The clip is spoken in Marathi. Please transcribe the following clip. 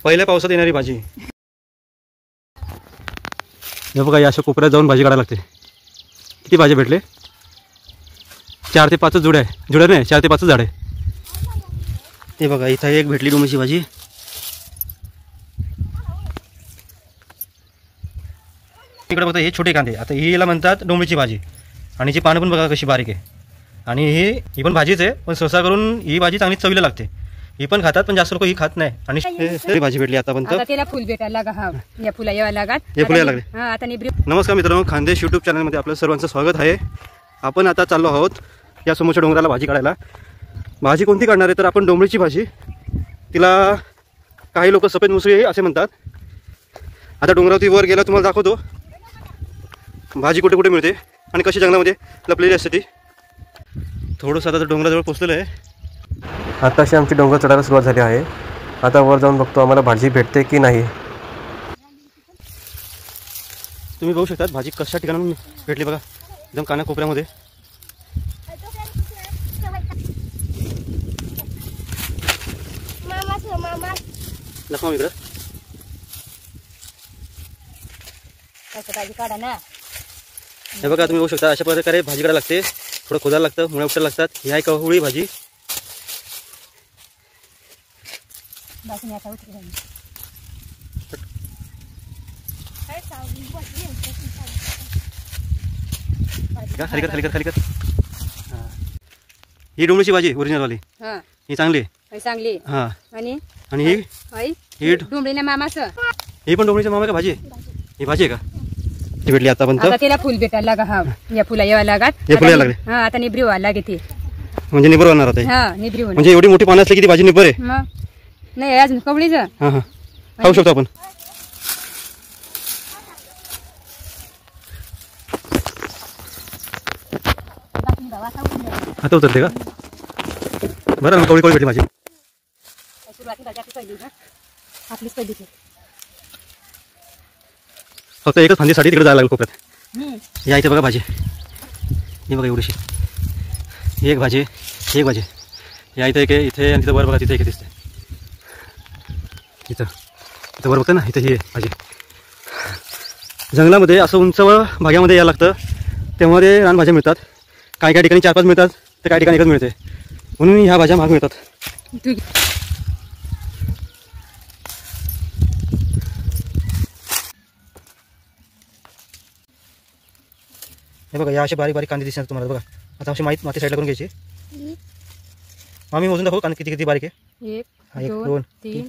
पहिल्या पावसात येणारी भाजी। हे बघा, या अशा कोपऱ्यात जाऊन भाजी काढायला लागते। किती भाजी भेटले? 4 ते 5 जुड्या आहे, जुड्या नाही 4 ते 5 झाड आहे। हे बघा, इथं एक भेटली डोमळीची भाजी। इकडे बघा, हे छोटे कांदे, आता ही याला म्हणतात डोमळीची भाजी। आणि जी पानं पण बघा कशी बारीक आहे। आणि ही पण भाजीच आहे, पण सहसा करून ही भाजी चांगली चवीला लागते। ही पण खातात, पण जास्त लोक ही खात नाही। आणि ही भाजी भेटली आता पण त्याला फुल भेटायला लागा। हा, या फुला यायला लागत, हे फुलं यायला लागले। हा, आता निब्री। नमस्कार मित्रांनो, खानदेश यूट्यूब चॅनलमध्ये आपलं सर्वांचं स्वागत आहे। आपण आता चाललो आहोत या समोरच्या डोंगराला भाजी काढायला। भाजी कोणती काढणार आहे तर आपण डोंबळीची भाजी, तिला काही लोक सफेद मुसळी असे म्हणतात। आता डोंगरावरती वर गेला तुम्हाला दाखवतो भाजी कुठे कुठे मिळते आणि कशी जंगलामध्ये लपलेली असते ती। थोडंसं आता डोंगराजवळ पोहोचलेलं आहे। आताशी आमची डोंगर चढायला सुरुवात झाली आहे। आता वर जाऊन बघतो आम्हाला भाजी भेटते की नाही। तुम्ही बघू शकता भाजी कशा ठिकाणी भेटली बघा, एकदम कानाकोपऱ्यामध्ये। लखमा इकडं हे बघा, तुम्ही बघू शकता अशा प्रकारे भाजी काढायला लागते। थोडं खोदायला लागतं, मुळ्या उपटायला लागतात। ही आहे कवळी भाजी। खाली कर। ही डोंबळीची भाजी ओरिजिनल वाली, ही चांगली चांगली। हा, आणि ही डोंबळीच्या मामाचं, ही पण डोंबळीच्या मामा का भाजी? ही भाजी आहे का? ती भेटली आता पण त्याला फुल भेटायला लागा। हा, या फुला यायला लागत, हे फुलं यायला लागले। हा, आता निब्री व्हायला लागे ती, म्हणजे निबर होणार आता। हा, निब्री होणार म्हणजे एवढी मोठी पानं असली की ती भाजी निबर आहे। मग नाही अजून कवळीचं। हा हा, खाऊ शकतो आपण। आता उतरते का? बरं, कवळी कवळी भेटली भाजी। आपलीच पहिली फक्त एकच फांदीसाठी तिकडे जायला लागेल कोपऱ्यात। या इथे बघा भाजी, ही बघा एवढीशी एक भाजी, एक भाजी। या इथे एक, इथे आणि तिथं वर बघा, तिथे एक दिसते। इथं वर बघता ना, इथं ही भाजी। जंगलामध्ये असं उंच भागामध्ये यायला लागतं, त्यामध्ये रानभाज्या मिळतात। काही काही ठिकाणी 4-5 मिळतात, तर काही ठिकाणी एकच मिळते, म्हणून ह्या भाज्या महाग मिळतात। हे बघा, या असे बारीक बारीक कांदे दिसतात तुम्हाला बघा। आता अशी माती साईडला करून घ्यायची। आम्ही मोजून दाखवू कांदे किती किती बारीक आहे। 1 1 2 3